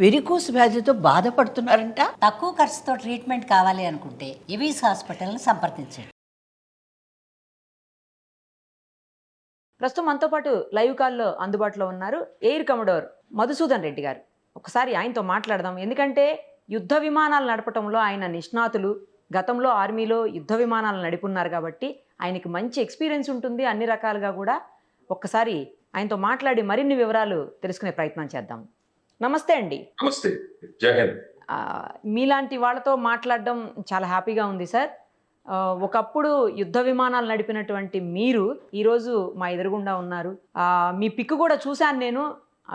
Varicose వ్యాధితో బాధపడుతున్నారంట. తక్కువ ఖర్చుతో ట్రీట్మెంట్ కావాలి అనుకుంటే ఎవిస్ హాస్పిటల్ని సంప్రదించండి. ప్రస్తుతం మనతో పాటు లైవ్ కాల్లో అందుబాటులో ఉన్నారు ఎయిర్ కమోడోర్ మధుసూదన్ రెడ్డి గారు. ఒకసారి ఆయనతో మాట్లాడదాం. ఎందుకంటే యుద్ధ విమానాలు నడపటంలో ఆయన నిష్ణాతులు. గతంలో ఆర్మీలో యుద్ధ విమానాలు నడిపున్నారు కాబట్టి ఆయనకి మంచి ఎక్స్పీరియన్స్ ఉంటుంది అన్ని రకాలుగా కూడా. ఒక్కసారి ఆయనతో మాట్లాడి మరిన్ని వివరాలు తెలుసుకునే ప్రయత్నం చేద్దాం. నమస్తే అండి. నమస్తే, జై హింద్. మీలాంటి వాళ్ళతో మాట్లాడడం చాలా హ్యాపీగా ఉంది సార్. ఒకప్పుడు యుద్ధ విమానాలు నడిపినటువంటి మీరు ఈరోజు మా ఎదురుగుండా ఉన్నారు. మీ పిక్ కూడా చూశాను నేను.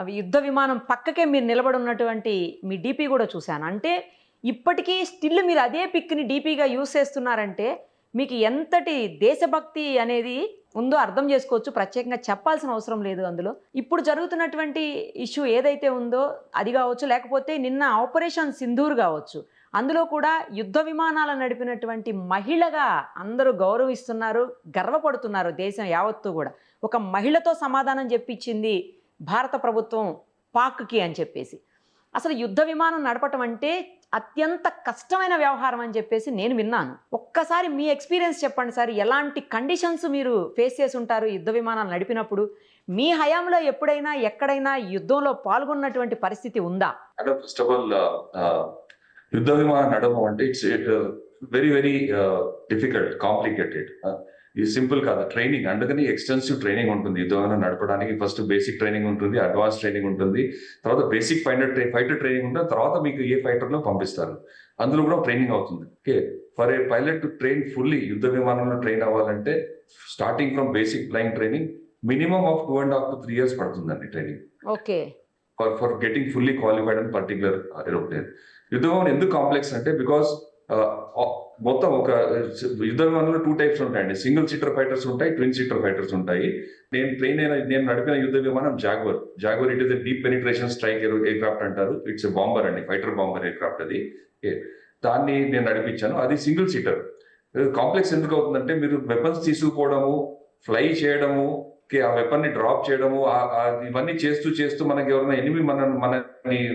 అవి యుద్ధ విమానం పక్కకే మీరు నిలబడి ఉన్నటువంటి మీ డీపీ కూడా చూశాను. అంటే ఇప్పటికీ స్టిల్ మీరు అదే పిక్ని డీపీగా యూజ్ చేస్తున్నారంటే మీకు ఎంతటి దేశభక్తి అనేది ఉందో అర్థం చేసుకోవచ్చు. ప్రత్యేకంగా చెప్పాల్సిన అవసరం లేదు అందులో. ఇప్పుడు జరుగుతున్నటువంటి ఇష్యూ ఏదైతే ఉందో అది కావచ్చు, లేకపోతే నిన్న ఆపరేషన్ సింధూర్ కావచ్చు, అందులో కూడా యుద్ధ విమానాలను నడిపినటువంటి మహిళగా అందరూ గౌరవిస్తున్నారు, గర్వపడుతున్నారు దేశం యావత్తు కూడా. ఒక మహిళతో సమాధానం చెప్పించింది భారత ప్రభుత్వం పాక్కి అని చెప్పేసి. అసలు యుద్ధ విమానం నడపటం అంటే అత్యంత కష్టమైన వ్యవహారం అని చెప్పేసి నేను విన్నాను. ఒక్కసారి మీ ఎక్స్పీరియన్స్ చెప్పండి సార్. ఎలాంటి కండిషన్స్ మీరు ఫేస్ చేసి ఉంటారు యుద్ధ విమానాలు నడిపినప్పుడు? మీ హయాంలో ఎప్పుడైనా ఎక్కడైనా యుద్ధంలో పాల్గొన్నటువంటి పరిస్థితి ఉందా? ఫస్ట్ ఆఫ్ ఆల్, యుద్ధ విమానం నడపడం అంటే it's very very difficult, complicated. ఇది సింపుల్ కాదు. ట్రైనింగ్ అందుకని ఎక్స్టెన్సివ్ ట్రైనింగ్ ఉంటుంది యుద్ధ విమానం నడపడానికి. ఫస్ట్ బేసిక్ ట్రైనింగ్ ఉంటుంది, అడ్వాన్స్ ట్రైనింగ్ ఉంటుంది, తర్వాత బేసిక్ ఫైటర్ ట్రైనింగ్ ఉంటుంది, తర్వాత మీకు ఏ ఫైటర్ లో పంపిస్తారు అందులో కూడా ట్రైనింగ్ అవుతుంది. Okay, for a pilot to train fully యుద్ధ విమానంలో ట్రైన్ అవ్వాలంటే starting from basic flying training minimum of 2.5 to 3 years పడుతుందండి training. Okay, for getting fully qualified and particular aeroplane. యుద్ధ విమానం ఎందుకు కాంప్లెక్స్ అంటే బికాస్ మొత్తం ఒక యుద్ధ విమానంలో 2 types ఉంటాయండి. సింగిల్ సీటర్ ఫైటర్స్ ఉంటాయి, ట్విన్ సీటర్ ఫైటర్స్ ఉంటాయి. నేను నడిపిన యుద్ధ విమానం Jaguar. It is deep penetration strike air craft అంటారు. ఇట్స్ బాంబర్ అండి, ఫైటర్ బాంబర్ ఎయిర్ క్రాఫ్ట్ అది. దాన్ని నేను నడిపించాను. అది సింగిల్ సీటర్. కాంప్లెక్స్ ఎందుకు అవుతుందంటే మీరు వెపన్స్ తీసుకుపోవడము, ఫ్లై చేయడము, ఆ వెపన్ ని డ్రాప్ చేయడము, ఇవన్నీ చేస్తూ మనకి ఎవరైనా ఎనిమి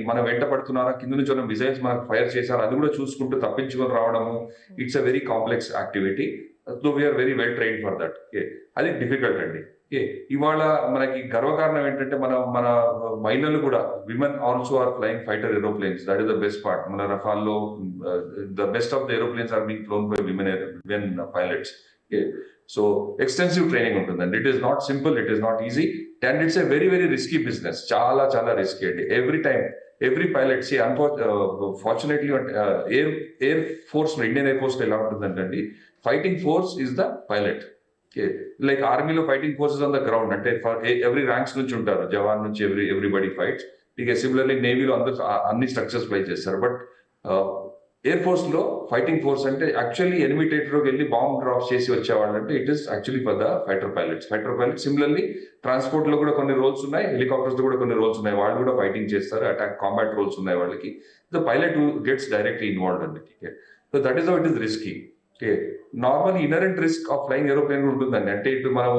మన వెంట పడుతున్నారా, కింద నుంచి ఉన్న మిసైల్స్ మనకు ఫైర్ చేశారు, అది కూడా చూసుకుంటూ తప్పించుకొని రావడము. It's a very complex activity. So we are very well train for that. అది డిఫికల్ట్ అండి. ఇవాళ మనకి గర్వకారణం ఏంటంటే మన మహిళలు కూడా, women also are flying fighter aeroplanes. That is the best part. మన రఫాల్లో the best of the aeroplanes are being flown by women pilots. So extensive training ఉంటుందండి. It is not simple, it is not easy, and it's a very very risky business. చాలా risky అండి. Every pilot fortunately air force లో, Indian air force లో ఎలా ఉంటుందంటే fighting force is the pilot. Like ఆర్మీలో fighting forces on the ground, అంటే every ranks నుంచి ఉంటారు, జవాన్ నుంచి ఎవ్రీబడి ఫైట్స్. ఇక సిమిలర్లీ నేవీలో అందరూ అన్ని స్ట్రక్చర్స్ ప్లే చేస్తారు. బట్ ఎయిర్ ఫోర్స్ లో ఫైటింగ్ ఫోర్స్ అంటే యాక్చువల్లీ ఎనిమీ టెరిటరీలోకి వెళ్ళి బాంబ్ డ్రాప్ చేసి వచ్చేవాళ్ళు అంటే it is actually for the fighter pilot. Similarly transport లో కూడా కొన్ని రోల్స్ ఉన్నాయి, హెలికాప్టర్స్ లో కూడా కొన్ని రోల్స్ ఉన్నాయి, వాళ్ళు కూడా ఫైటింగ్ చేస్తారు, అటాక్ కాంబాట్ రోల్స్ ఉన్నాయి వాళ్ళకి. The pilot gets directly involved అండి. So that is how it is risky. Normal inherent risk of flying aeroplane ఉంటుందండి. అంటే ఇప్పుడు మనం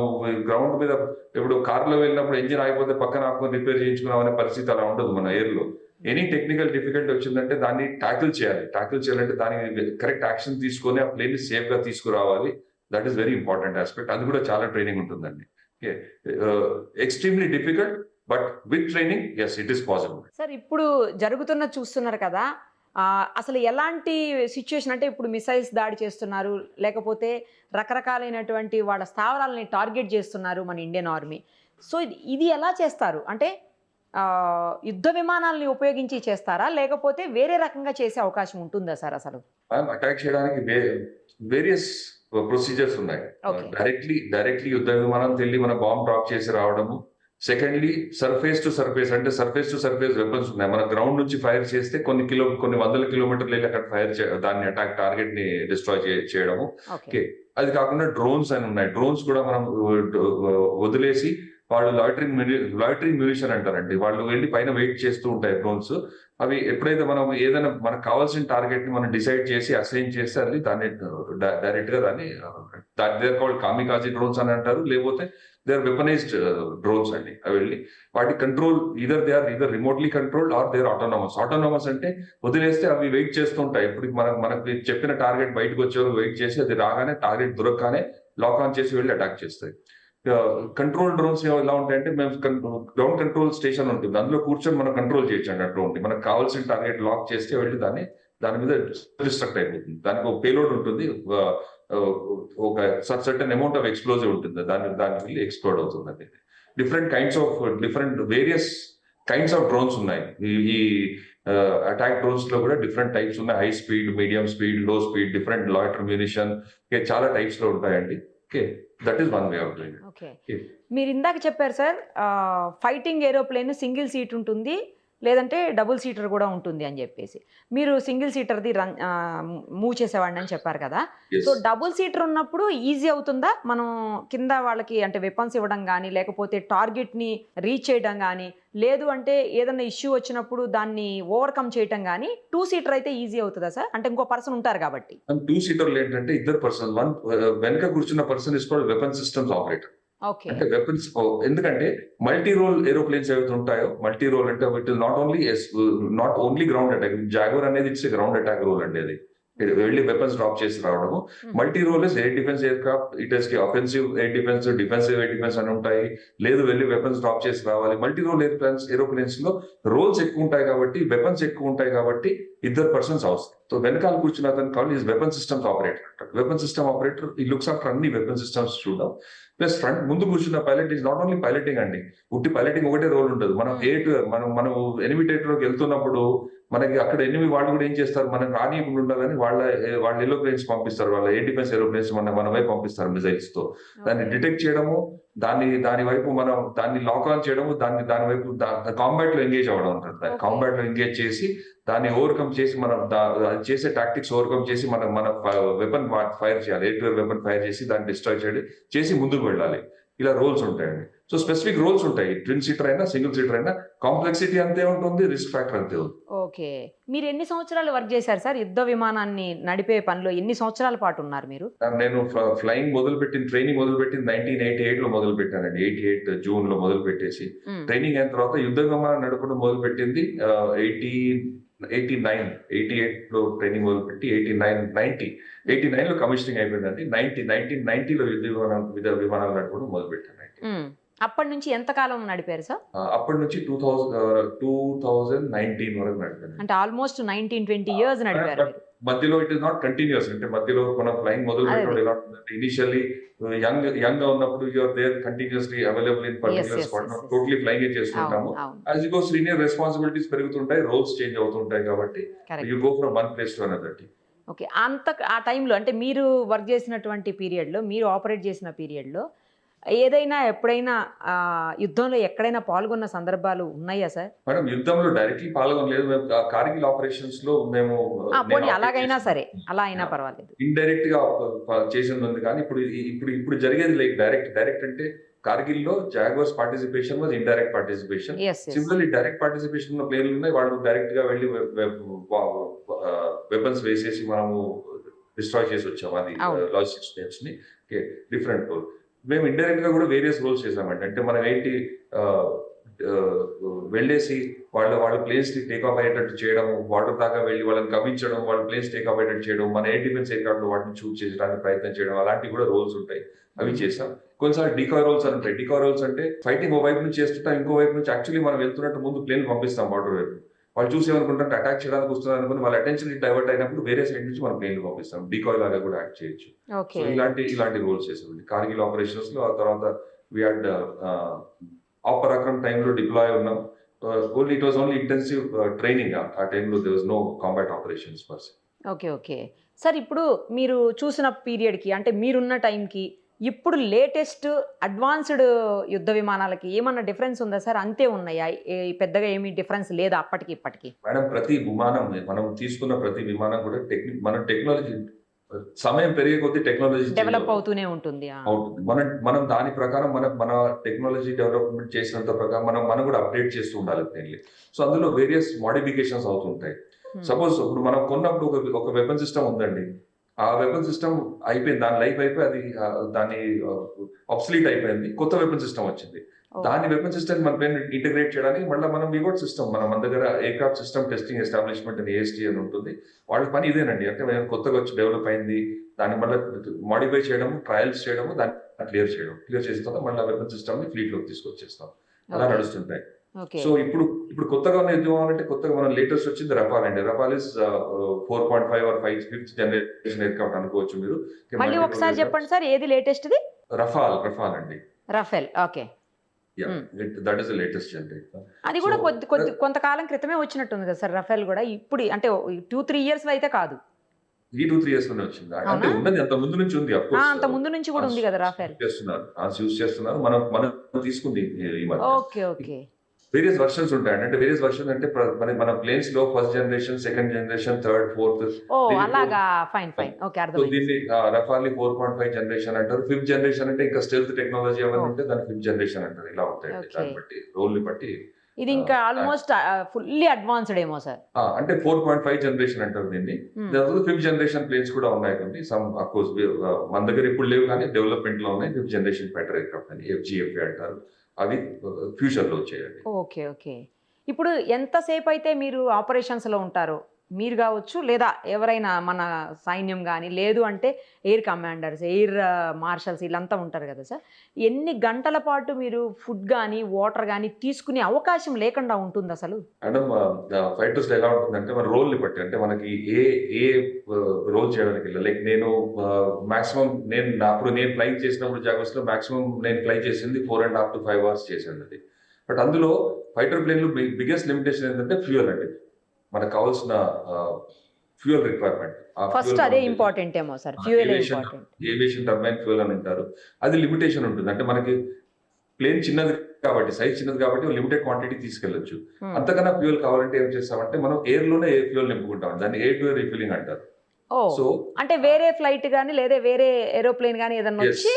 గ్రౌండ్ మీద ఇప్పుడు కార్లో వెళ్ళినప్పుడు ఇంజిన్ ఆగిపోతే పక్కన ఆపుకొని రిపేర్ చేయించుకున్నాం అనే పరిస్థితి అలా ఉండదు మన ఎయిర్ లో. ఎనీ టెక్నికల్ డిఫికల్టీ వచ్చిందంటే దాన్ని ట్యాకిల్ చేయాలంటే దానికి కరెక్ట్ యాక్షన్ తీసుకొని ఆ ప్లేన్ సేఫ్ గా తీసుకురావాలి. That is very important aspect. అది కూడా చాలా ట్రైనింగ్ ఉంటుందండి. Extremely difficult, but with training as it is possible. Sir ఇప్పుడు జరుగుతున్న చూస్తున్నారు కదా, అసలు ఎలాంటి సిచ్యువేషన్ అంటే ఇప్పుడు మిసైల్స్ దాడి చేస్తున్నారు, లేకపోతే రకరకాలైనటువంటి వాళ్ళ స్థావరాలని టార్గెట్ చేస్తున్నారు మన ఇండియన్ ఆర్మీ. సో ఇది ఎలా చేస్తారు? అంటే యుద్ధ విమానాలని ఉపయోగించి చేస్తారా, లేకపోతే వేరే రకంగా చేసే అవకాశం ఉంటుందా సార్? అసలు అటాక్ చేయడానికి వేరియస్ ప్రొసీజర్స్ ఉన్నాయి. డైరెక్ట్లీ యుద్ధ విమానం వెళ్ళి మన బాంబ్ డ్రాప్ చేసి రావడము. సెకండ్లీ సర్ఫేస్ టు సర్ఫేస్, అంటే సర్ఫేస్ టు సర్ఫేస్ వెపన్స్ ఉన్నాయి. మన గ్రౌండ్ నుంచి ఫైర్ చేస్తే కొన్ని వందల కిలోమీటర్లు వెళ్ళి అక్కడ ఫైర్ దాన్ని అటాక్ టార్గెట్ ని డిస్ట్రాయ్ చేయడము. అది కాకుండా డ్రోన్స్ అని ఉన్నాయి. డ్రోన్స్ కూడా మనం వదిలేసి వాళ్ళు లాయిటరింగ్ మ్యూనిషన్ అంటారండి. వాళ్ళు వెళ్ళి పైన వెయిట్ చేస్తూ ఉంటాయి డ్రోన్స్. అవి ఎప్పుడైతే మనం ఏదైనా మనకు కావాల్సిన టార్గెట్ ని మనం డిసైడ్ చేసి అసైన్ చేస్తే అది దాన్ని డైరెక్ట్ గా దాన్ని దేర్ కాల్డ్ కామికాజీ డ్రోన్స్ అని అంటారు, లేకపోతే దే ఆర్ వెపనైజ్డ్ డ్రోన్స్ అండి. అవి వెళ్ళి వాటి control they are remotely controlled or they are autonomous అంటే వదిలేస్తే అవి వెయిట్ చేస్తుంటాయి. ఇప్పుడు మనకి చెప్పిన టార్గెట్ బయటకు వచ్చే వెయిట్ చేసి అది రాగానే టార్గెట్ దొరకగానే లాక్ ఆన్ చేసి వెళ్ళి అటాక్ చేస్తాయి. కంట్రోల్ డ్రోన్స్ ఎలా ఉంటాయంటే మేము గ్రౌండ్ కంట్రోల్ స్టేషన్ ఉంటుంది, అందులో కూర్చొని మనం కంట్రోల్ చేయొచ్చండి ఆ డ్రోన్ ని. మనకు కావాల్సిన టార్గెట్ లాక్ చేస్తే వెళ్ళి దాని మీద డిస్ట్రక్ట్ అయిపోతుంది. దానికి ఒక పేలోడ్ ఉంటుంది, ఒక సర్టన్ అమౌంట్ ఆఫ్ ఎక్స్ప్లోజివ్ ఉంటుంది, దాని వెళ్ళి ఎక్స్ప్లోడ్ అవుతుంది. వేరియస్ కైండ్స్ ఆఫ్ డ్రోన్స్ ఉన్నాయి. ఈ అటాక్ డ్రోన్స్ లో కూడా డిఫరెంట్ టైప్స్ ఉన్నాయి. హై స్పీడ్, మీడియం స్పీడ్, లో స్పీడ్, డిఫరెంట్ లాయిటర్ మ్యూనిషన్, చాలా టైప్స్ లో ఉంటాయండి. Okay, that is one way of doing it. Okay, మీరు ఇందాక చెప్పారు sir fighting aeroplane single seat ఉంటుంది, లేదంటే డబుల్ సీటర్ కూడా ఉంటుంది అని చెప్పేసి. మీరు సింగిల్ సీటర్ది మూవ్ చేసేవాడిని అని చెప్పారు కదా. Yes. సో డబుల్ సీటర్ ఉన్నప్పుడు ఈజీ అవుతుందా మనం కింద వాళ్ళకి అంటే వెపన్స్ ఇవ్వడం కానీ, లేకపోతే టార్గెట్ని రీచ్ చేయడం కానీ, లేదు అంటే ఏదైనా ఇష్యూ వచ్చినప్పుడు దాన్ని ఓవర్కమ్ చేయటం కానీ? 2 సీటర్ అయితే ఈజీ అవుతుందా సార్? అంటే ఇంకో పర్సన్ ఉంటారు కాబట్టి. 2 సీటర్లు ఏంటంటే ఇద్దరు పర్సన్, వెనక కూర్చున్న person is called weapon systems operator. Okay, అంటే వెపన్స్, ఎందుకంటే మల్టీ రోల్ ఏరోప్లేన్స్ ఏవైతే ఉంటాయో, మల్టీ రోల్ అంటే it is not only ground attack. Jaguar అనేది ఇట్స్ గ్రౌండ్ అటాక్ రోల్ అండి. అది వెళ్ళి వెపన్స్ డ్రాప్ చేసి రావడము. Multi role is air defence aircraft, it is offensive air defence, defensive air defence అని ఉంటాయి. లేదు వెళ్ళి వెపన్స్ డ్రాప్ చేసి రావాలి. మల్టీ రోల్ ఏరోప్లేన్స్ లో రోల్స్ ఎక్కువ ఉంటాయి కాబట్టి, వెపన్స్ ఎక్కువ ఉంటాయి కాబట్టి ఇద్దరు పర్సన్స్ అవసరం. సో వెనకాల కూర్చున్న అతను call is weapon systems operator అంటారు. వెపన్ సిస్టమ్ ఆపరేటర్ ఈ లుక్స్ ఆఫ్టర్ అన్ని వెపన్ సిస్టమ్స్ చూడడం. ప్లస్ ఫ్రంట్ ముందు కూర్చున్న pilot is not only piloting అండి. ఉట్టి పైలటింగ్ ఒకటే రోల్ ఉండదు. మనం మనం ఎనిమి టెరిటరీలోకి వెళ్తున్నప్పుడు మనకి అక్కడ ఎనిమి వాళ్ళు కూడా ఏం చేస్తారు, మనం రానియకుండా ఉండాలని వాళ్ళ ఏరోప్లేన్స్ పంపిస్తారు, వాళ్ళ ఎయిర్ డిఫెన్స్ ఏరోప్లేన్స్ మన వైపు పంపిస్తారు మిసైల్స్ తో. దాన్ని డిటెక్ట్ చేయడము, దాని వైపు మనం దాన్ని లాక్ ఆన్ చేయడము, దాని వైపు కాంబాట్ లో ఎంగేజ్ అవ్వడం ఉంటుంది. కాంబాట్ లో ఎంగేజ్ చేసి దాన్ని ఓవర్కమ్ చేసి మనం చేసే టాక్టిక్స్ ఓవర్కమ్ చేసి మన వెపన్ ఫైర్ చేయాలి. Air to air weapon fire చేసి దాన్ని డిస్ట్రాయ్ చేసి ముందుకు వెళ్ళాలి. ఇలా రోల్స్ ఉంటాయండి. సో స్పెసిఫిక్ రోల్స్ ఉంటాయి. ట్విన్ సీటర్ అయినా సింగిల్ సీటర్ అయినా కాంప్లెక్సిటీ అంతే ఉంటుంది, రిస్క్ ఫ్యాక్టర్ అంతే ఉంది. ఓకే, మీరు ఎన్ని సంవత్సరాలు వర్క్ చేశారు సార్ యుద్ధ విమానాన్ని నడిపే పనిలో? ఎన్ని సంవత్సరాల పాటు ఉన్నారు మీరు? నేను ట్రైనింగ్ మొదలుపెట్టింది 1988 లో మొదలు పెట్టానండి. 88 జూన్ లో మొదలు పెట్టేసి ట్రైనింగ్ అయిన తర్వాత యుద్ధ విమానం నడపడం మొదలు పెట్టింది 88 లో ట్రైనింగ్ మొదలుపెట్టి 89 లో కమిషనింగ్ అయిపోయిందండి. 1990 లో యుద్ధ విమానాలు నడపడం మొదలు పెట్టాను. అప్పటి నుంచి ఎంత కాలం నడిపారు సార్? అప్పటి నుంచి 2019 వరకు నడిపాను. అంటే ఆల్మోస్ట్ 19-20 ఇయర్స్ నడిపారు. మధ్యలో ఇట్ ఇస్ నాట్ కంటిన్యూస్, అంటే మధ్యలో మనం ఫ్లైయింగ్ మొదలు పెట్టడం ఎలా ఉంటుందంటే, ఇనిషియల్లీ యంగ్ గా ఉన్నప్పుడు you are there continuously available in particular spot, totally flying చేస్తుంటాము. As you go senior responsibilities పెరుగుతుంటాయి, రోల్స్ చేంజ్ అవుతుంటాయి కాబట్టి you go from one place to another. Okay, ఆ టైంలో అంటే మీరు వర్క్ చేసినటువంటి పీరియడ్లో, మీరు ఆపరేట్ చేసిన పీరియడ్లో ఏదైనా ఎప్పుడైనా యుద్ధంలో ఎక్కడైనా పాల్గొన్న సందర్భాలు ఉన్నాయా సార్? మేడం, యుద్ధంలో డైరెక్ట్లీ పాల్గొనలేదు. కార్గిల్ ఆపరేషన్స్ లో మేము అలాగైనా సరే, అలా అయినా పర్వాలేదు, ఇండైరెక్ట్ గా చేసింది ఉంది. కానీ ఇప్పుడు జరిగేది లైక్ డైరెక్ట్ అంటే కార్గిల్ లో Jaguars participation was indirect participation. Similarly direct participation ఉన్న ప్లేయర్లు ఉన్నాయి, వాళ్ళు డైరెక్ట్ గా వెళ్ళి వెపన్స్ వేసేసి మనము డిస్ట్రాయ్ చేసి వచ్చాము. అది లాజిస్టిక్స్ స్టేట్స్ ని డిఫరెంట్ రోల్. మేము ఇండైరెక్ట్ గా కూడా వేరియస్ రోల్స్ చేసామండి. అంటే మనం ఏంటి వెళ్ళేసి వాళ్ళ ప్లేన్స్ ని టేక్ ఆఫ్ అయ్యేటట్టు చేయడం, వాటర్ దాకా వెళ్ళి వాళ్ళని కవించడం, వాళ్ళ ప్లేన్స్ టేక్ ఆఫ్ అయ్యేటట్టు చేయడం, మన ఎయిర్ డిఫెన్స్ ఎయిర్క్రాఫ్ట్ వాటిని చూస్ చేయడానికి ప్రయత్నం చేయడం, అలాంటివి కూడా రోల్స్ ఉంటాయి, అవి చేసాం. కొన్నిసార్లు డికాయ్ రోల్స్ అని ఉంటాయి. డికాయ్ రోల్స్ అంటే ఫైటింగ్ ఓ వైపు నుంచి చేస్తుంటాం, ఇంకో వైపు నుంచి యాక్చువల్లీ మనం వెళ్తున్నట్టు ముందు ప్లేన్ పంపిస్తాం వాటర్ వైపు. వాళ్ళు చూసి ఏమనుకుంటారు, అటాక్ చేయడానికి వస్తున్నారు అనుకుని వాళ్ళ అటెన్షన్ డైవర్ట్ అయినప్పుడు వేరే సైడ్ నుంచి మనం ప్లేన్ పంపిస్తాం. డికాయ్ లాగా కూడా యాక్ట్ చేయొచ్చు. సో ఇలాంటి రోల్స్ చేసామండి కార్గిల్ ఆపరేషన్స్ లో. ఆ తర్వాత వి హాడ్ ఆపరాక్రమ్ టైంలో డిప్లాయ్ ఉన్నాం. It was only intensive training. ఆ టైంలో there was no combat operations per se. Okay sir, ఇప్పుడు మీరు చూసిన పీరియడ్కి అంటే మీరున్న టైంకి ఇప్పుడు లేటెస్ట్ అడ్వాన్స్డ్ యుద్ధ విమానాలకి ఏమన్నా డిఫరెన్స్ ఉందా సార్? అంతే ఉన్నాయా? పెద్దగా ఏమీ డిఫరెన్స్ లేదా అప్పటికి ఇప్పటికి? మేడం, ప్రతి విమానం మనం తీసుకున్న ప్రతి విమానం కూడా మన టెక్నాలజీ సమయం పెరిగే కొద్దీ టెక్నాలజీ డెవలప్ అవుతూనే ఉంటుంది. అవుతుంది. మనం దాని ప్రకారం మన టెక్నాలజీ డెవలప్మెంట్ చేసినంత ప్రకారం మనం కూడా అప్డేట్ చేస్తూ ఉండాలి మెయిన్లీ. సో అందులో వేరియస్ మోడిఫికేషన్స్ అవుతుంటాయి. సపోజ్ ఇప్పుడు మనం కొన్నప్పుడు ఒక వెపన్ సిస్టమ్ ఉందండి, ఆ వెపన్ సిస్టమ్ అయిపోయింది, దాని లైఫ్ అయిపోయి అది దాని ఆబ్సలీట్ అయిపోయింది, కొత్త వెపన్ సిస్టమ్ వచ్చింది. దాని వెపన్ సిస్టమ్ మన పైన ఇంటిగ్రేట్ చేయడానికి మళ్ళీ మనం విగోట్ సిస్టమ్ మన దగ్గర ఎయిర్క్రాఫ్ట్ సిస్టమ్ టెస్టింగ్ ఎస్టాబ్లిష్మెంట్ అని AST అని ఉంటుంది. వాళ్ళ పని ఇదేనండి. అంటే కొత్తగా వచ్చి డెవలప్ అయింది, దాన్ని మళ్ళీ మాడిఫై చేయడం, ట్రయల్స్ చేయడం, దాన్ని క్లియర్ చేసిన తర్వాత మళ్ళీ వెపన్ సిస్టమ్ ని ఫ్లీట్ లోకి తీసుకొచ్చేస్తాం. అలా నడుస్తుంటాయి. సో ఇప్పుడు కొత్తగా అంటే కొత్తగా మనం లేటెస్ట్ వచ్చింది రఫాల్ అండి. రఫాల్ is 4.5 or 5th generation aircraft అనుకోవచ్చు మీరు. మళ్ళీ ఒకసారి చెప్పండి సార్, ఏది లేటెస్ట్ ది? రఫాల్ అండి. Rafale. Okay. That is the latest generation. అది కూడా కొంతకాలం క్రితమే వచ్చినట్టుంది కదా సార్ రఫేల్ కూడా. ఇప్పుడు అంటే 2-3 years అయితే కాదు, ఈ 2-3 years లోనే వచ్చింది. అంటే ఉన్నది అంత ముందు నుంచి ఉంది. అంత ముందు నుంచి కూడా ఉంది కదా రఫేల్. చేస్తున్నారు మనం తీసుకుంది ఈ మధ్య. ఓకే. వేరియస్ వర్షన్స్ ఉంటాయండి. అంటే వేరియస్ వర్షన్ అంటే మన ప్లేన్స్ లో first generation, second generation, third, fourth. అలాగా. ఫైన్. ఓకే, అర్థమైంది. దీన్ని రఫాల్ 4.5 జనరేషన్ అంటారు. 5th జనరేషన్ అంటే ఇంకా స్టెల్త్ టెక్నాలజీ అవన్నీ ఉంటే దాన్ని 5th జనరేషన్ అంటారు. ఇలా ఉంటాయండి. దాన్ని బట్టి రోల్ ని బట్టి ఇది ఇంకా ఆల్మోస్ట్ ఫుల్లీ అడ్వాన్స్డ్ ఏమో సార్. అంటే 4.5 జనరేషన్ అంటారు దీన్ని. దాని 5th జనరేషన్ ప్లేన్స్ కూడా ఉన్నాయి కొన్ని. సమ్ ఆఫ్ కోర్స్ మన దగ్గర ఇప్పుడు లేవు కానీ డెవలప్మెంట్ లో ఉన్నాయి. 5th జనరేషన్ ఫైటర్ ఎయిర్క్రాఫ్ట్ అని FGF అంటారు. అవి ఫ్యూచర్ లో వచ్చేయండి. ఓకే. ఇప్పుడు ఎంతసేపు అయితే మీరు ఆపరేషన్స్ లో ఉంటారో, మీరు కావచ్చు లేదా ఎవరైనా మన సైన్యం కానీ, లేదు అంటే ఎయిర్ కమాండర్స్, ఎయిర్ మార్షల్స్ వీళ్ళంతా ఉంటారు కదా సార్, ఎన్ని గంటల పాటు మీరు ఫుడ్ కానీ వాటర్ కానీ తీసుకునే అవకాశం లేకుండా ఉంటుంది అసలు? మేడం, ఫైటర్స్ ఎలా ఉంటుందంటే మన రోల్ ని బట్టి, అంటే మనకి ఏ రోల్ చేయడానికి లైక్ నేను మాక్సిమం నేను ఫ్లైట్ చేసినప్పుడు జాగోస్ లో మాక్సిమం నేను ఫ్లై చేసింది 4.5 to 5 hours చేశాను అది. బట్ అందులో ఫైటర్ ప్లేన్ లో బిగ్గెస్ట్ లిమిటేషన్ ఏంటంటే ఫ్యూయల్ అండి. మనకు కావాల్సిన ఫ్యూయల్ రిక్వైర్మెంట్. ఫస్ట్ అదే ఇంపార్టెంట్ ఏమో sir, fuel important. Aviation turbine fuel అని అంటారు. అది లిమిటేషన్ ఉంటుంది. అంటే మనకి ప్లేన్ చిన్నది కాబట్టి, సైజ్ చిన్నది కాబట్టి లిమిటెడ్ క్వాంటిటీ తీసుకెళ్లొచ్చు. అంతకన్నా ఫ్యూయల్ కావాలంటే ఏం చేస్తామంటే మనం ఎయిర్ లోనే ఫ్యూయల్ నింపుకుంటాం. దాన్ని ఎయిర్ టు ఎయిర్ రీఫిల్లింగ్ అంటారు. సో అంటే వేరే ఫ్లైట్ గానీ లేదా వేరే ఏరోప్లేన్ గానీ ఏదన్నా వచ్చి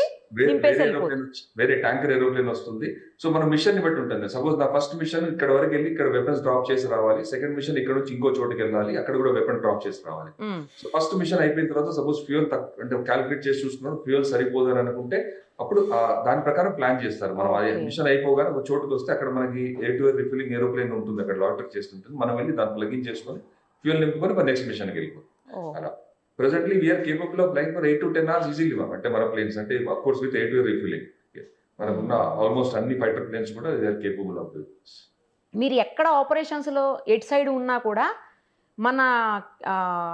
వేరే ట్యాంకర్ ఏరోప్లేన్ వస్తుంది. సో మన మిషన్ ని బట్టి ఉంటుంది. సపోజ్ నా ఫస్ట్ మిషన్ ఇక్కడ వరకు వెళ్ళి ఇక్కడ వెపన్స్ డ్రాప్ చేసి రావాలి, సెకండ్ మిషన్ ఇక్కడ నుంచి ఇంకో చోటుకి వెళ్ళాలి, అక్కడ కూడా వెపన్ డ్రాప్ చేసి రావాలి. సో ఫస్ట్ మిషన్ అయిపోయిన తర్వాత సపోజ్ ఫ్యూయల్ అంటే క్యాలిక్యులేట్ చేసి చూసుకున్నాం, ఫ్యూయల్ సరిపోదు అని అనుకుంటే అప్పుడు దాని ప్రకారం ప్లాన్ చేస్తారు. మనం మిషన్ అయిపోగానే ఒక చోటుకి వస్తే అక్కడ మనకి ఎయిర్ టు ఎయిర్ రిఫిల్లింగ్ ఏరోప్లేన్ ఉంటుంది, అక్కడ లాటర్ చేస్తుంటుంది. మనం వెళ్ళి దాన్ని ప్లగిన్ చేసుకొని ఫ్యూయల్ నింపుకొని నెక్స్ట్ మిషన్కి వెళ్ళిపోతాం. అలా presently we are capable of flying for 8 to 10 hours easily. అంటే మన ప్లేన్స్ అంటే of course with air to air refueling మనకున్న ఆల్మోస్ట్ అన్ని ఫైటర్ ప్లేన్స్ కూడా they are capable of this. మీరు ఎక్కడ ఆపరేషన్స్ లో ఎట్ సైడ్ ఉన్నా కూడా మన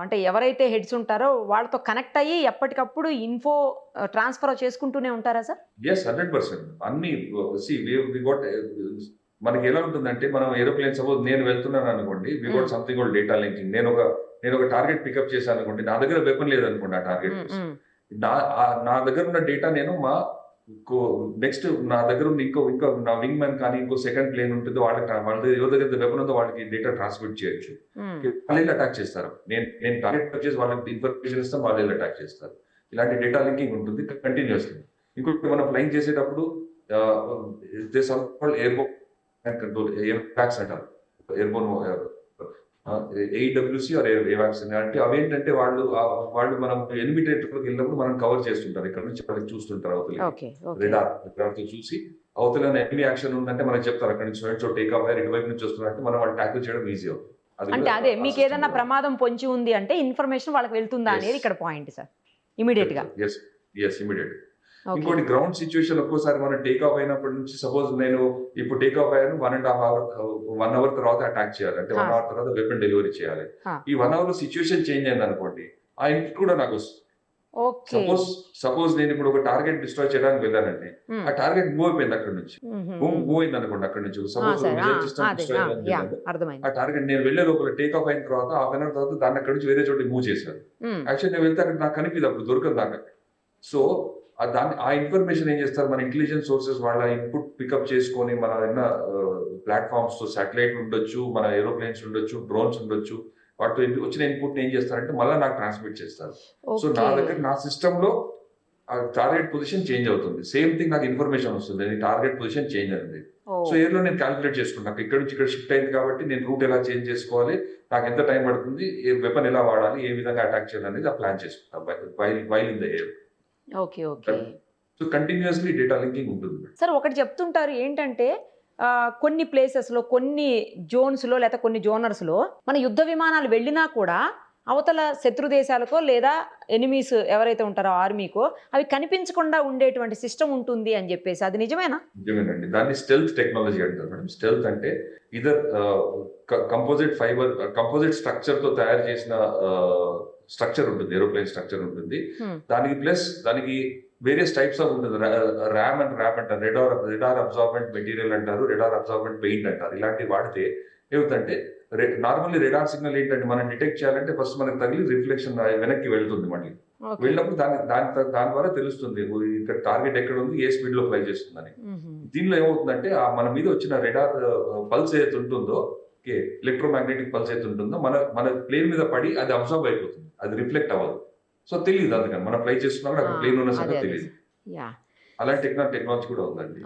అంటే ఎవరైతే హెడ్స్ ఉంటారో వాళ్ళతో కనెక్ట్ అయ్యి ఎప్పటికప్పుడు ఇన్ఫో ట్రాన్స్ఫర్ చేసుకుంటూనే ఉంటారా సార్? yes, 100%. అన్ని we got మనకి ఎలా ఉంటుందంటే మనం ఏరోప్లేన్ సపోజ్ నేను వెళ్తున్నాను అనుకోండి, we got something called data linking. నేను ఒక టార్గెట్ పికప్ చేశాను అనుకోండి, నా దగ్గర వెపన్ లేదనుకోండి, ఆ టార్గెట్ నా దగ్గర ఉన్న డేటా నేను నెక్స్ట్ నా దగ్గర ఉన్న ఇంకో నా వింగ్ మ్యాన్ కానీ ఇంకో సెకండ్ ప్లేన్ ఉంటుంది, వాళ్ళ ఎవరి దగ్గర వెపన్ ఉందో వాళ్ళకి డేటా ట్రాన్స్మిట్ చేయొచ్చు. వాళ్ళు అటాక్ చేస్తారు. నేను టార్గెట్ వచ్చేసి వాళ్ళకి ఇన్ఫర్మేషన్ ఇస్తాను, వాళ్ళు అటాక్ చేస్తారు. ఇలాంటి డేటా లింకింగ్ ఉంటుంది కంటిన్యూస్లీ. ఇంకొకటి మనం ఫ్లైంగ్ చేసేటప్పుడు ఎయిర్బోర్న్ కంట్రోల్ ఏవాక్స్ అంటారు, ఎయిర్బోర్న్ AWC ఆర్ ఏవాక్స్ అంటే అవేంటంటే వాళ్ళు మనం ఎనిమి టెరిటరీలోకి వెళ్ళినప్పుడు మనం కవర్ చేస్తుంటారు. ఇక్కడ నుంచి వాళ్ళకి చూస్తుంటారు, అవతల రెడార్ చూసి అవతల ఎనిమి యాక్షన్ ఉందంటే మనకి చెప్తారు, అక్కడ నుంచి టేక్ ఆఫ్ అయ్యారు, ఇటువైపు నుంచి వస్తున్నారంటే మనం వాళ్ళు ట్యాకిల్ చేయడం ఈజీ అవుతుంది. అంటే అదే మీకు ఏదైనా ప్రమాదం పొంచి ఉంది అంటే ఇన్ఫర్మేషన్ వాళ్ళకి వెళ్తుందా అనేది ఇక్కడ పాయింట్ సార్, ఇమీడియట్ గా. ఇమీడియట్. ఇంకోటి గ్రౌండ్ సిచ్యువేషన్ ఒక్కోసారి మనం టేక్ ఆఫ్ అయినప్పటి నుంచి సపోజ్ నేను ఇప్పుడు టేక్ ఆఫ్ అయ్యాను 1 hour తర్వాత అటాక్ చేయాలి, అంటే 1 hour తర్వాత వెపన్ డెలివరీ చేయాలి. ఈ 1 hour లో సిచ్యువేషన్ చేంజ్ అయింది అనుకోండి, ఆ ఇన్పుట్ కూడా నాకు వస్తుంది. సపోజ్ నేను ఇప్పుడు ఒక టార్గెట్ డిస్ట్రాయ్ చేయడానికి వెళ్ళానండి, ఆ టార్గెట్ మూవ్ అయిపోయింది అక్కడ నుంచి, మూవ్ అయింది అనుకోండి అక్కడ నుంచి. సపోజ్ ఆ టార్గెట్ నేను వెళ్లే లోపల టేక్ ఆఫ్ అయిన తర్వాత 1/2 hour తర్వాత దాన్ని అక్కడ నుంచి వేరే చోటికి మూవ్ చేశాను. యాక్చువల్లీ నేను వెళ్తే అక్కడ నాకు కనిపిది, అప్పుడు దొరకదు దాకా. సో ఆ ఇన్ఫర్మేషన్ ఏం చేస్తారు, మన ఇంటెలిజెన్స్ సోర్సెస్ వాళ్ళ ఇన్పుట్ పికప్ చేసుకొని మన ప్లాట్ఫామ్స్ తో శాటిలైట్ ఉండొచ్చు, మన ఏరోప్లేన్స్ ఉండొచ్చు, డ్రోన్స్ ఉండొచ్చు, వాటితో వచ్చిన ఇన్పుట్ ఏం చేస్తారంటే మళ్ళీ నాకు ట్రాన్స్మిట్ చేస్తారు. సో నా ఓకే దగ్గర నా సిస్టమ్ లో టార్గెట్ పొజిషన్ చేంజ్ అవుతుంది. సేమ్ థింగ్ నాకు ఇన్ఫర్మేషన్ వస్తుంది, టార్గెట్ పొజిషన్ చేంజ్ అయింది. సో ఎయిర్ లో నేను క్యాలిక్యులేట్ చేసుకుంటాను, నాకు ఇక్కడ నుంచి ఇక్కడ షిఫ్ట్ అయింది కాబట్టి నేను రూట్ ఎలా చేంజ్ చేసుకోవాలి, నాకు ఎంత టైం పడుతుంది, ఏ వెపన్ ఎలా వాడాలి, ఏ విధంగా అటాక్ చేయాలి అనేది ఆ ప్లాన్ చేసుకుంటాను while in the air. Okay okay so continuously data linking ఉంటుంది. సార్ ఒకటి చెప్తుంటారు ఏంటంటే కొన్ని ప్లేసెస్లో కొన్ని జోన్స్లో లేదా కొన్ని జోనర్స్లో మన యుద్ధ విమానాలు వెళ్ళినా కూడా అవతల శత్రు దేశాలకో లేదా ఎనిమీస్ ఎవరైతే ఉంటారో ఆర్మీకో అవి కనిపించకుండా ఉండేటువంటి సిస్టమ్ ఉంటుంది అని చెప్పేసి, అది నిజమేనా? నిజమేనండి, దాన్ని స్టెల్త్ టెక్నాలజీ అంటారు మేడం. స్టెల్త్ అంటే either composite fibre composite structure తో తయారు చేసిన స్ట్రక్చర్ ఉంటుంది, ఏరోప్లేన్ స్ట్రక్చర్ ఉంటుంది. దానికి ప్లస్ దానికి వేరియస్ టైప్స్ ఆఫ్ ఉంటుంది. ర్యామ్ అండ్ ర్యాప్ అంటారు, రెడార్ అబ్జార్బెంట్ మెటీరియల్ అంటారు, రెడార్ అబ్జార్బెంట్ పెయింట్ అంటారు. ఇలాంటివి వాడితే ఏమిటంటే నార్మల్లీ రెడార్ సిగ్నల్ ఏంటంటే మనం డిటెక్ట్ చేయాలంటే ఫస్ట్ మనకి తగిలి రిఫ్లెక్షన్ వెనక్కి వెళ్తుంది, మళ్ళీ వెళ్ళినప్పుడు దాని ద్వారా తెలుస్తుంది ఇక్కడ టార్గెట్ ఎక్కడ ఉంది, ఏ స్పీడ్ లో ఫ్లై చేస్తుందని. దీనిలో ఏమవుతుందంటే మన మీద వచ్చిన రెడార్ పల్స్ ఏదైతే ఉంటుందో, ఎలక్ట్రోమాగ్నెటిక్ పల్స్ అయితే ఉంటుందో మన ప్లేన్ మీద పడి అది అబ్జర్వ్ అయిపోతుంది, అది రిఫ్లెక్ట్ అవ్వదు. సో తెలియదు, అందుకని మనం ఫ్లై చేస్తున్నా అక్కడ ప్లేన్ ఉన్న సంగతి తెలియదు. అలాంటి టెక్నాలజీ కూడా ఉందండి.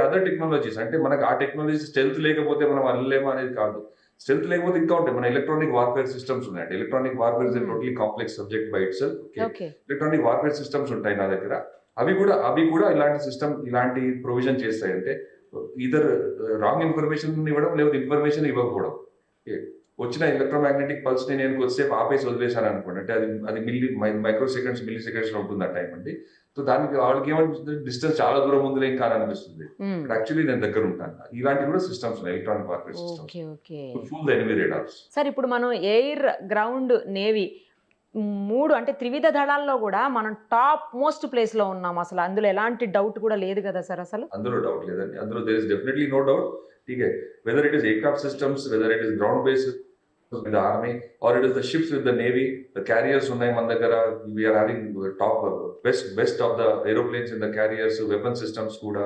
అదర్ టెక్నాలజీస్ అంటే మనకు ఆ టెక్నాలజీ స్టెల్త్ లేకపోతే మనం వెళ్ళలేమో అనేది కాదు. స్టెల్త్ లేకపోతే ఇంకా ఉంటాయి. మన ఎలక్ట్రానిక్ వార్ఫేర్ సిస్టమ్స్ ఉన్నాయండి. Electronic warfare is totally complex subject by it self. Electronic warfare systems ఉంటాయి నా దగ్గర. అవి కూడా ఇలాంటి ప్రొవిజన్ చేస్తాయి. అంటే ఇదర్ రాంగ్ ఇన్ఫర్మేషన్ ఇవ్వడం, లేకపోతే ఇన్ఫర్మేషన్ ఇవ్వకపోవడం. వచ్చిన ఎలక్ట్రోమాగ్నెటిక్ పల్స్ ని నేను కొద్దిసేపు ఆపేసి వదిలేశాను అనుకోండి, అంటే అది మైక్రో సెకండ్స్ మిల్లీ సెకండ్స్ లో ఉంటుంది ఆ టైం అండి. సో దానికి వాళ్ళకి ఏమనిపిస్తుంది, డిస్టెన్స్ చాలా దూరం ఉందిలే ఇంకా అని అనిపిస్తుంది. యాక్చువల్లీ నేను దగ్గర ఉంటాను. ఇలాంటి కూడా సిస్టమ్స్ ఉన్నాయి, electronic warfare systems. Full the enemy radars. Sir ఇప్పుడు మనం ఎయిర్, గ్రౌండ్, నేవీ 3 అంటే త్రివిధ దళాల్లో కూడా మనం టాప్ మోస్ట్ ప్లేస్ లో ఉన్నాం. అసలు అందులో ఎలాంటి డౌట్ కూడా లేదు కదా సార్? అసలు అందులో డౌట్ లేదండి, అందులో there is definitely no doubt. Whether it is aircraft systems, whether it is ground based with the army or it is the ships with the navy, the carriers ఉన్నాయి మన దగ్గర. we are having top best of the aeroplanes in the carriers, weapon systems కూడా.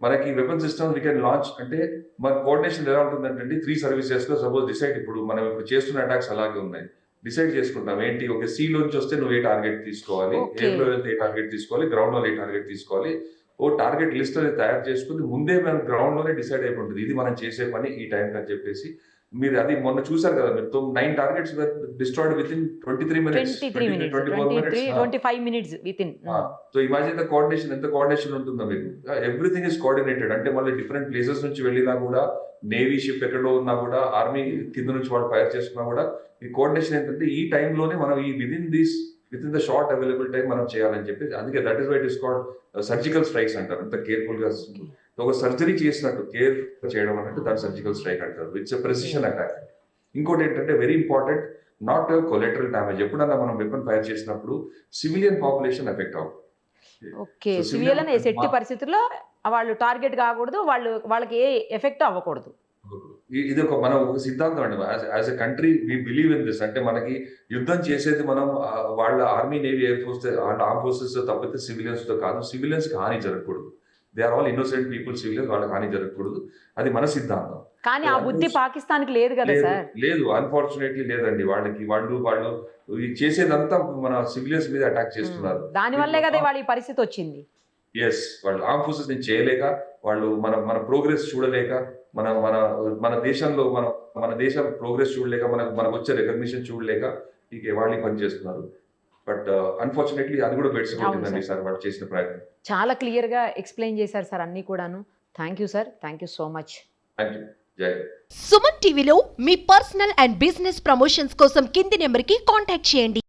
మనకి weapon systems we can launch అంటే మన coordination ఎలా ఉంటుందంటే 3 services లో సపోజ్ డిసైడ్, మనం ఇప్పుడు చేస్తున్న అటాక్స్ అలాగే ఉన్నాయి, డిసైడ్ చేసుకుంటాం ఏంటి, ఒక సీ లోంచి వస్తే నువ్వు ఏ టార్గెట్ తీసుకోవాలి, ఎయిర్ లో వెళ్తే ఏ టార్గెట్ తీసుకోవాలి, గ్రౌండ్ లో ఏ టార్గెట్ తీసుకోవాలి, ఓ టార్గెట్ లిస్ట్ అనేది తయారు చేసుకుని ముందే మనం గ్రౌండ్ లోనే డిసైడ్ అయిపోతుంది ఇది మనం చేసే పని ఈ టైం అని చెప్పేసి. మీరు అది మొన్న చూసారు కదా, మీరు 9 targets destroyed with in 23 minutes, 25 minutes within. So imagine the coordination, ఎంత కోఆర్డినేషన్ ఉంటుందో మీకు. Everything is coordinated. అంటే మళ్ళీ డిఫరెంట్ ప్లేసెస్ నుంచి వెళ్ళినా కూడా, నేవీ షిప్ ఎక్కడో ఉన్నా కూడా, ఆర్మీ కింద నుంచి వాళ్ళు ఫైర్ చేసుకున్నా కూడా, ఈ కోఆర్డినేషన్ ఏంటంటే ఈ టైంలోనే మనం ఈ with in the short available time మనం చేయాలని చెప్పి. అందుకే that is why it is called surgical strikes అంటారు. అంత కేర్ఫుల్ గా ఒక సర్జరీ చేసినట్టు కేర్ చేయడం అంటే దాని సర్జికల్ స్ట్రైక్ అంటారు. It's precision attack. ఇంకోటి ఏంటంటే very important, not collateral damage. ఎప్పుడన్నా మనం వెపన్ ఫైర్ చేసినప్పుడు సివిలియన్ పాపులేషన్ ఎఫెక్ట్ అవుతుంది. ఓకే, సివిలియన్ ఎట్టి పరిస్థితుల్లో వాళ్ళు టార్గెట్ కాకూడదు, వాళ్ళకి ఏ ఎఫెక్ట్ అవ్వకూడదు. ఇది మన ఒక సిద్ధాంతం అండి. As a country we believe in this. అంటే మనకి యుద్ధం చేసేది మనం వాళ్ళ army, navy, air force, arm forces తప్పితే సివిలియన్స్ తో కాదు. సివిలియన్స్ కి హాని జరగకూడదు. They are all innocent people. Civilians వాళ్ళకి హాని జరగకూడదు, అది మన సిద్ధాంతం. కానీ ఆ బుద్ధి పాకిస్తాన్ కి లేదు కదా సార్? లేదు, అన్ఫార్చునేట్లీ లేదండి. వాళ్ళు చేసేదంతా మన సివిలియన్స్ మీద అటాక్ చేస్తున్నారు. దాని వల్లే కదా వాళ్ళ ఈ పరిస్థితి వచ్చింది. ఎస్, వాళ్ళు ఆర్మ్ ఫోర్సెస్ ని చేయలేక, వాళ్ళు మన ప్రోగ్రెస్ చూడలేక, మన దేశంలో మన దేశం ప్రోగ్రెస్ చూడలేక, మనకు వచ్చే రికగ్నిషన్ చూడలేక వాళ్ళు పని చేస్తున్నారు. బట్ అన్ఫార్చునేట్లీ అది కూడా బెడ్స్ సార్ వాళ్ళు చేసిన ప్రయత్నం. చాలా క్లియర్ గా ఎక్స్ప్లెయిన్ చేశారు సార్ అన్ని కూడాను. Thank you sir, thank you so much. Thank you. జై. సుమన్ టీవీలో మీ పర్సనల్ అండ్ బిజినెస్ ప్రమోషన్స్ కోసం కింది నెంబర్కి కాంటాక్ట్ చేయండి.